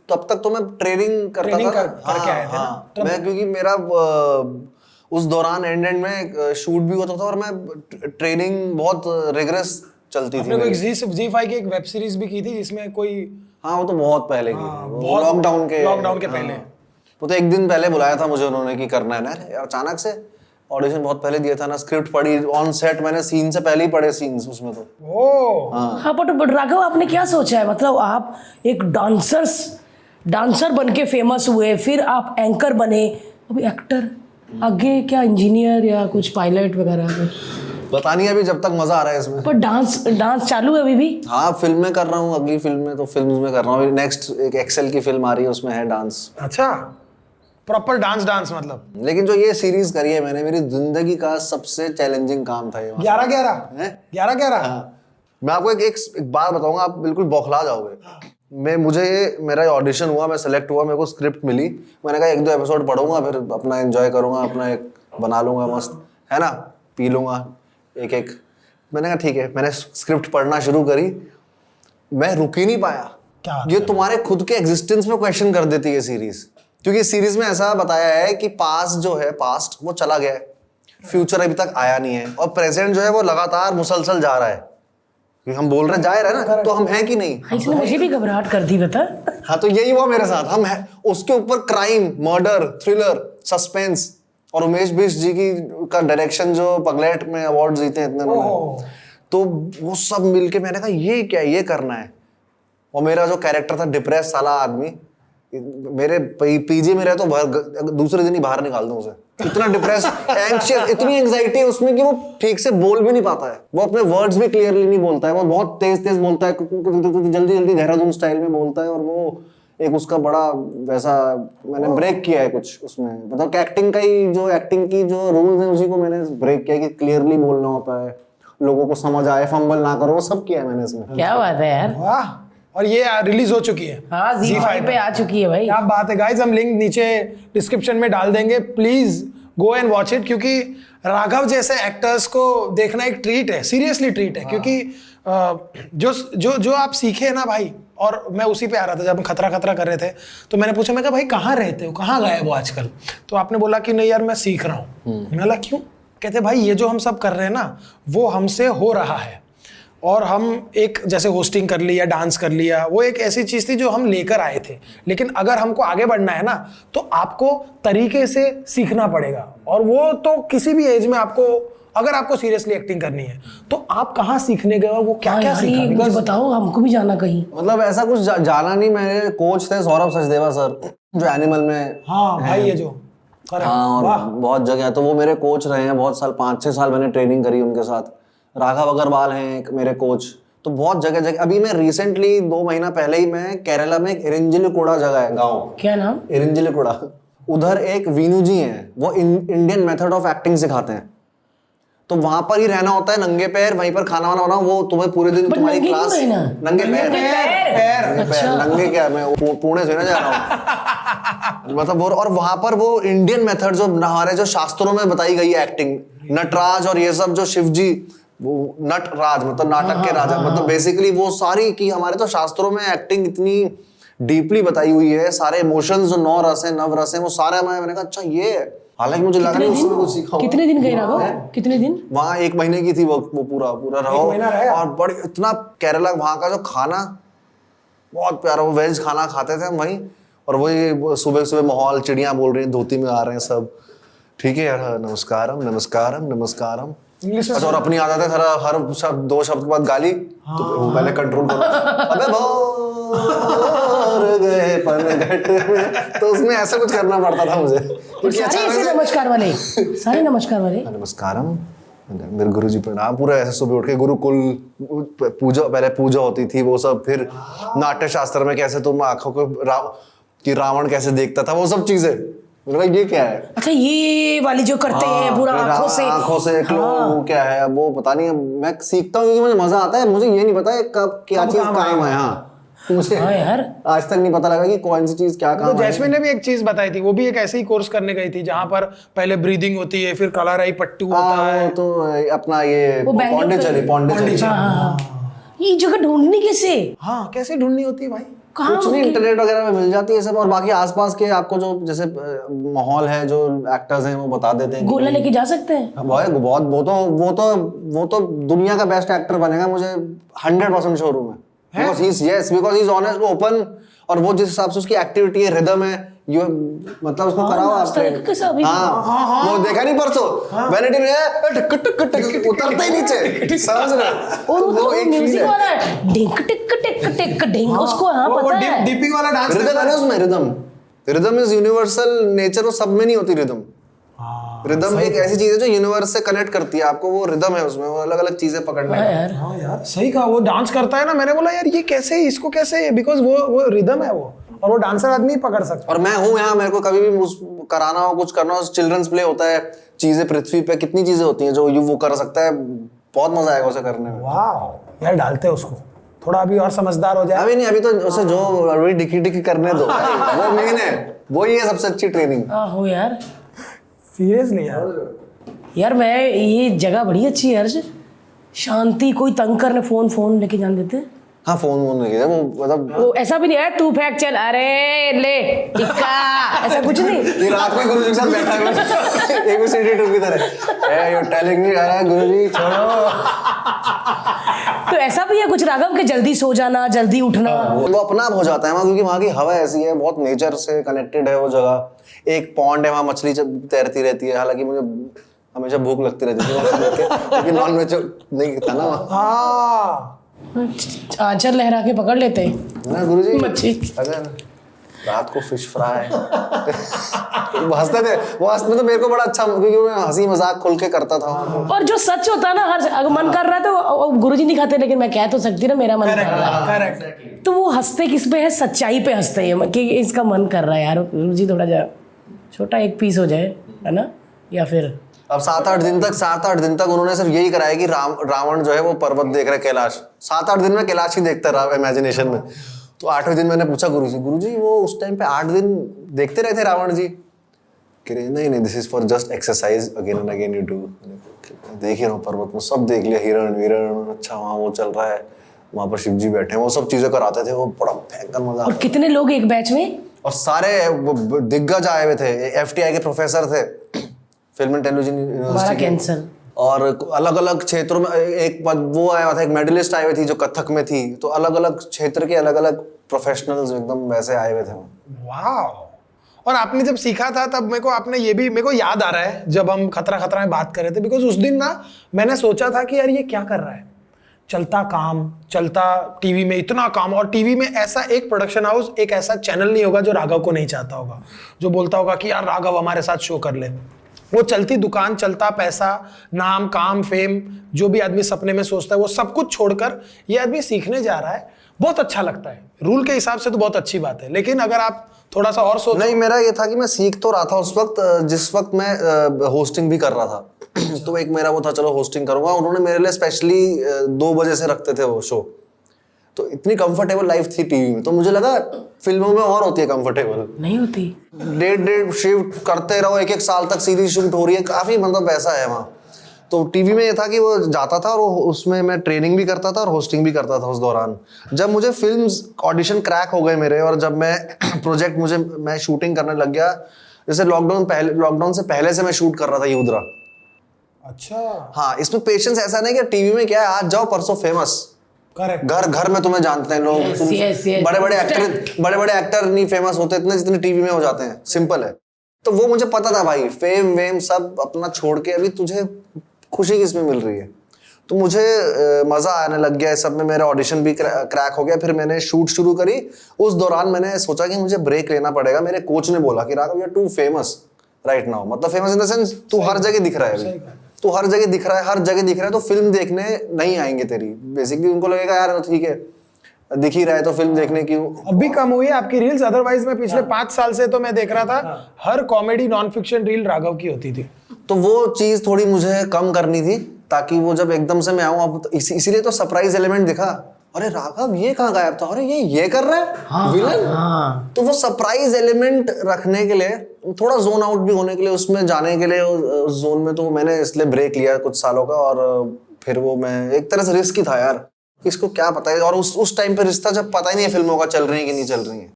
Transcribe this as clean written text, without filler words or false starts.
तब तक तो मैं ट्रेनिंग करता था करके आए थे ना। मैं क्योंकि मेरा उस दौरान एंड में शूट भी होता था और मैं ट्रेनिंग बहुत रिगरस चलती थी। आपने कोई जी5 की एक वेब सीरीज भी की थी जिसमें कोई, हाँ वो तो बहुत पहले की, वो लॉकडाउन के पहले। वो तो एक दिन पहले बुलाया था मुझे उन्होंने कि करना है ना यार, अचानक से ऑडिशन बहुत पहले दिया था ना, स्क्रिप्ट पढ़ी ऑन सेट, मैंने सीन से पहले ही पढ़े सीन्स उसमें तो। हाँ बट राघव आपने क्या सोचा है, मतलब आप एक डांसर बन के फेमस हुए, फिर आप एंकर बने, अभी एक्टर, आगे क्या इंजीनियर या कुछ पायलट वगैरह? पता नहीं अभी, जब तक मजा आ रहा है इसमें। पर डांस चालू है अभी भी? हाँ फिल्म में कर रहा हूँ, अगली फिल्म में तो फिल्म में कर रहा हूँ। नेक्स्ट एक एक्सेल की फिल्म आ रही है, उसमें है डांस। अच्छा, प्रॉपर डांस मतलब। लेकिन जो ये सीरीज करी है मैंने, मेरी जिंदगी का सबसे चैलेंजिंग काम था ये। 11-11 मैं आपको एक बात बताऊंगा, आप बिल्कुल बौखला जाओगे। मेरा ऑडिशन हुआ, मैं सेलेक्ट हुआ, मेरे को स्क्रिप्ट मिली, मैंने कहा 1-2 एपिसोड पढ़ूंगा, फिर अपना एंजॉय करूंगा, अपना एक बना लूंगा मस्त, है ना, पी लूंगा एक। मैंने कहा ठीक है, मैंने स्क्रिप्ट पढ़ना शुरू करी, मैं रुक ही नहीं पाया। ये तुम्हारे खुद के एग्जिस्टेंस में क्वेश्चन कर देती है सीरीज, क्योंकि सीरीज में ऐसा बताया है कि पास्ट वो चला गया है, फ्यूचर अभी तक आया नहीं है, और प्रेजेंट जो है वो लगातार मुसलसल जा रहा है। क्योंकि हम बोल रहे जा रहे हैं ना, तो हम हैं कि नहीं? इसने मुझे भी घबराहट कर दी बता। हाँ तो यही हुआ मेरे साथ, हम हैं उसके ऊपर, क्राइम, मर्डर, थ्रिलर, सस्पेंस, और उमेश बिष्ट जी का डायरेक्शन जो पगलेट में अवार्ड जीते हैं इतने लोग, तो वो सब मिलके मैंने कहा ये क्या, ये करना है। और मेरा जो कैरेक्टर था, डिप्रेस साला आदमी, मेरे पीजी में रहे तो दूसरे दिन ही बाहर निकाल दूं उसे, इतना डिप्रेस, एंग्शियस, इतनी एंग्जाइटी है उसमें कि वो ठीक से बोल भी नहीं पाता है, वो अपने वर्ड्स भी क्लियरली नहीं बोलता है, वो बहुत तेज बोलता है, जल्दी देहरादून स्टाइल में बोलता है। और वो एक उसका बड़ा वैसा, मैंने ब्रेक किया है कुछ उसमें, मतलब एक्टिंग की जो रूल्स हैं उसी को मैंने ब्रेक किया कि क्लियरली बोलना होता है, लोगों को समझ आए, फंबल ना करो, वो सब किया है मैंने इसमें। क्या बात है यार, वाह। और ये रिलीज हो चुकी है, हाँ जी5 पे आ चुकी है भाई। क्या बात है गाइस, हम लिंक नीचे डिस्क्रिप्शन में डाल देंगे, please go and watch it, क्योंकि राघव जैसे एक्टर्स को देखना एक ट्रीट है, सीरियसली ट्रीट है। क्योंकि जो आप सीखे ना भाई, और मैं उसी पे आ रहा था जब हम खतरा कर रहे थे, तो मैंने पूछा, मैं कहा भाई कहाँ रहते हो, कहाँ गए वो आजकल? तो आपने बोला कि नहीं यार मैं सीख रहा हूँ। मैंने बोला क्यों? कहते भाई ये जो हम सब कर रहे हैं ना, वो हमसे हो रहा है, और हम एक जैसे होस्टिंग कर लिया, डांस कर लिया, वो एक ऐसी चीज थी जो हम लेकर आए थे, लेकिन अगर हमको आगे बढ़ना है ना, तो आपको तरीके से सीखना पड़ेगा। और वो तो किसी भी एज में आपको, अगर आपको सीरियसली एक्टिंग करनी है तो आप कहाँ सीखने गए और वो क्या क्या सीखा? मुझे बताओ, हमको भी जाना कहीं। मतलब ऐसा कुछ जाना नहीं, मेरे कोच थे सौरभ सचदेवा सर, जो एनिमल में, हाँ भाई ये जो, हाँ, और बहुत जगह, तो वो मेरे कोच रहे हैं बहुत साल, 5-6 साल मैंने ट्रेनिंग करी उनके साथ। राघव अग्रवाल हैं एक मेरे कोच, तो बहुत जगह। अभी मैं रिसेंटली 2 महीना पहले ही मैं केरला में एक इरिंजिलीकुड़ा जगह है गाँव, क्या नाम? इरिंजिलीकुड़ा, उधर एक वीनू जी हैं, वो इंडियन मेथड ऑफ एक्टिंग सिखाते हैं, तो वहां पर ही रहना होता है, नंगे पैर, वहीं पर खाना वाना बनाओ, वो तुम्हें पूरे दिन तुम्हारी क्लास, नंगे पैर, नंगे क्या, मैं पुणे से ना जा रहा हूँ मतलब। और वहां पर वो इंडियन मेथड जो हमारे जो शास्त्रों में बताई गई है एक्टिंग, नटराज और ये सब, जो शिव जी, वो नटराज मतलब नाटक के राजा, मतलब बेसिकली वो सारी की हमारे तो शास्त्रों में एक्टिंग इतनी डीपली बताई हुई है, सारे इमोशंस जो 9 रस हैं, 9 रस हैं, वो सारे मैंने कहा अच्छा ये है। हालांकि मुझे लगा नहीं उसमें कुछ सीखा। कितने दिन गए राघव? कितने दिन? वहाँ 1 महीने की थी वो पूरा रहो, और बड़ी इतना केरला, वहाँ का जो खाना बहुत प्यारा, वो वेज खाना खाते थे हम वहीं, और वही सुबह माहौल, चिड़ियाँ बोल रही हैं, धोती में आ रहे हैं सब, ठीक है यार, नमस्कारम। अच्छा, और अपनी आदत है हर 2 शब्द के बाद गाली, तो पहले कंट्रोल करो, अबे भोर गए पनघट में, तो उसमें ऐसा कुछ करना पड़ता था मुझे। सारे नमस्कार वाले नमस्कारम, मेरे गुरुजी प्रणाम, पूरा ऐसे सुबह उठ के गुरुकुल पूजा, पहले पूजा होती थी वो सब, फिर नाट्य शास्त्र में कैसे तुम आंखों को कि रावण कैसे देखता था, वो सब चीजें, ये क्या है? अच्छा, ये वाली जो करते हैं पूरा आंखों से वो क्या है, अब वो पता नहीं, मैं सीखता हूँ क्योंकि मुझे मजा आता है, मुझे ये नहीं पता कब क्या चीज काम है। हाँ मुझे यार आज तक नहीं पता लगा कि कौन सी चीज क्या काम है। जैस्मिन ने भी एक चीज बताई थी, वो भी एक ऐसे ही कोर्स करने गई थी जहाँ पर पहले ब्रीदिंग होती है, फिर कलाराई पट्टू होता है, तो अपना ये पौंडीचेरी ये जगह ढूंढनी कैसे? हाँ कैसे ढूंढनी होती है भाई? कहाँ कुछ नहीं, इंटरनेट वगैरह में मिल जाती है सब, और बाकी आसपास के आपको जो जैसे माहौल है, जो एक्टर्स हैं वो बता देते हैं। गोला लेके जा सकते हैं? बहुत वो तो दुनिया का बेस्ट एक्टर बनेगा, मुझे 100% शोरूम है। Because he is honest, open, और वो जिस हिसाब से उसकी एक्टिविटी है, रिदम है, मतलब उसको कराओ आप ट्रेन। हाँ, वो देखा नहीं परसों वैनिटी में टक टक टक उतरता ही नीचे, समझ रहे? वो एक म्यूजिक वाला है, ढिंक टिक टिक टिक ढिंक, उसको हाँ पता है। डीपी वाला डांस रिदम है ना उसमें, रिदम इज यूनिवर्सल नेचर, वो सब में नहीं होती रिदम। रिदम एक ऐसी चीज है जो यूनिवर्स से कनेक्ट करती है आपको, वो रिदम है उसमें, वो अलग अलग चीजें पकड़ने का। हाँ यार सही कहा, वो डांस करता है ना, मैंने बोला यार ये कैसे, इसको कैसे, बिकॉज वो रिदम है वो, और वो डांसर आदमी पकड़ सकता है। और मैं हूँ यहाँ, मेरे को कभी भी कराना हो, कुछ करना हो, चिल्ड्रंस प्ले होता है, चीजें पृथ्वी पे कितनी चीजें होती हैं जो वो कर सकता है, बहुत मजा आएगा उसे करने में। वाह यार, डालते हैं उसको थोड़ा, अभी और समझदार हो जाए। अभी नहीं, अभी तो उसे जो अभी डिकी करने दो, वो मेन है, वो ही है सबसे अच्छी ट्रेनिंग। हो यार, सीरियसली यार मैं, ये जगह बड़ी अच्छी है हर्ष, शांति, कोई तंग करने फोन लेके जान देते हैं। हाँ, फोन नहीं है वो, मतलब वो ऐसा भी नहीं है तू फेंक चल, अरे ले टिक्का, ऐसा कुछ नहीं। ये रात में गुरुजी के साथ बैठा हुआ एबीसीडी टू की तरह, ए यू टेलिंग मी, अरे गुरुजी छोड़ो। तो ऐसा भी है कुछ राघव के, जल्दी सो जाना, जल्दी उठना? वो अपना आप हो जाता है वहाँ, क्योंकि वहाँ की हवा ऐसी है, बहुत नेचर से कनेक्टेड है वो जगह। एक पॉन्ड है वहाँ, मछली तैरती रहती है, हालांकि मुझे हमेशा भूख लगती रहती थी लेकिन नॉन वेज नहीं था ना वहाँ। आंचर लहरा के पकड़ लेते हैं ना गुरुजी, मच्छी। अगर रात को फिश फ्राई वो हंसते थे, वो हंसते तो मेरे को बड़ा अच्छा, क्योंकि मैं हंसी मजाक खुल के करता था। और जो सच होता है ना, हर अगर मन कर रहा है तो गुरुजी नहीं खाते, लेकिन मैं कह तो सकती ना मेरा मन कर रहा है, करेक्ट। तो वो हंसते किस पे है? सच्चाई पे हंसते हैं कि इसका मन कर रहा है यार गुरुजी थोड़ा जा छोटा एक पीस हो जाए, है ना? या फिर अब 7-8 दिन तक उन्होंने सिर्फ यही कराया कि रावण जो है वो पर्वत देख रहा है, कैलाश। 7-8 दिन में कैलाश ही देखता रहा इमेजिनेशन में। तो 8वें दिन मैंने पूछा गुरुजी वो उस टाइम पे 8 दिन देखते रहे थे रावण जी? कह रहे नहीं, this is for just exercise, again and again you do. देख ही रहा हूँ पर्वत में, सब देख लिया, हिरण, अच्छा वहाँ वो चल रहा है, वहाँ पर शिव जी बैठे हैं, वो सब चीजें कराते थे, वो बड़ा भयंकर मजा। और कितने लोग एक बैच में? और सारे दिग्गज आए हुए थे, FTI के प्रोफेसर थे, film and television university cancer, और अलग अलग क्षेत्रों में एक वो आया था, एक मेडलिस्ट आई हुई थी जो कथक में थी, तो अलग अलग क्षेत्र के अलग अलग प्रोफेशनल्स एकदम वैसे आए हुए थे। वाह। और आपने जब सीखा था तब मेरे को याद आ रहा है, जब हम खतरा में बात कर रहे थे, बिकॉज उस दिन ना मैंने सोचा था कि यार ये क्या कर रहा है, चलता टीवी में इतना काम, और टीवी में ऐसा एक प्रोडक्शन हाउस, एक ऐसा चैनल नहीं होगा जो राघव को नहीं चाहता होगा, जो बोलता होगा कि यार राघव हमारे साथ शो कर ले। वो चलती दुकान, चलता पैसा, नाम, काम, फेम, जो भी आदमी सपने में सोचता है, वो सब कुछ छोड़कर ये आदमी सीखने जा रहा है। बहुत अच्छा लगता है, रूल के हिसाब से तो बहुत अच्छी बात है, लेकिन अगर आप थोड़ा सा और सोचो। नहीं, मेरा ये था कि मैं सीख तो रहा था उस वक्त, जिस वक्त मैं होस्टिंग भी कर रहा था तो एक मेरा वो था, चलो होस्टिंग करूंगा। उन्होंने मेरे लिए स्पेशली 2 बजे से रखते थे वो शो, तो इतनी कंफर्टेबल लाइफ थी टीवी में, तो मुझे लगा फिल्मों में और होती है कंफर्टेबल, नहीं होती। डेढ़ शिफ्ट करते रहो, 1-1 साल तक सीरीज शूट हो रही है, काफी मतलब ऐसा है वहाँ। तो टीवी में ये था कि वो जाता था और उसमें मैं ट्रेनिंग भी करता था और होस्टिंग भी करता था उस दौरान। जब मुझे फिल्म्स ऑडिशन क्रैक हो गए मेरे, और जब मैं प्रोजेक्ट मैं शूटिंग करने लग गया, जैसे लॉकडाउन से पहले से मैं शूट कर रहा था युद्रा। अच्छा। हाँ, इसमें पेशेंस ऐसा नहीं कि टीवी में क्या है, आज जाओ परसों फेमस, करेक्ट, घर में तुम्हें जानते हैं लोग। yes. बड़े एक्टर नहीं फेमस होते इतने जितने टीवी में हो जाते हैं, सिंपल है। तो वो मुझे पता था भाई, फेम वेम सब अपना छोड़ के अभी तुझे खुशी किसमें मिल रही है। तो मुझे मजा आने लग गया सब में, मेरा ऑडिशन भी क्रैक हो गया, फिर मैंने शूट शुरू करी। उस दौरान मैंने सोचा कि मुझे ब्रेक लेना पड़ेगा। मेरे कोच ने बोला कि Raghav, you are too famous right now, मतलब फेमस इन द सेंस तू हर जगह दिख रहा है, तू हर जगह दिख रहा है, तो फिल्म देखने नहीं आएंगे तेरी। बेसिकली उनको लगेगा यार ठीक है, दिख ही रहा है तो फिल्म देखने क्यों। अभी कम हुई है आपकी रील्स, अदरवाइज मैं पिछले 5 साल से तो मैं देख रहा था, हर comedy non fiction reel Raghav की होती थी। तो वो चीज थोड़ी मुझे कम करनी थी, ताकि वो जब एकदम से मैं आऊं, अब इसीलिए तो सरप्राइज एलिमेंट दिखा। अरे राघव ये कहाँ गायब था, अरे ये कर रहा है विलन। तो वो सरप्राइज एलिमेंट रखने के लिए, थोड़ा जोन आउट भी होने के लिए, उसमें जाने के लिए, उस जोन में, तो मैंने इसलिए ब्रेक लिया कुछ सालों का। और फिर वो मैं एक तरह से रिस्क ही था यार। किसको क्या पता है, और उस टाइम पे रिश्ता जब पता ही नहीं है फिल्मों का चल रही है कि नहीं चल रही है।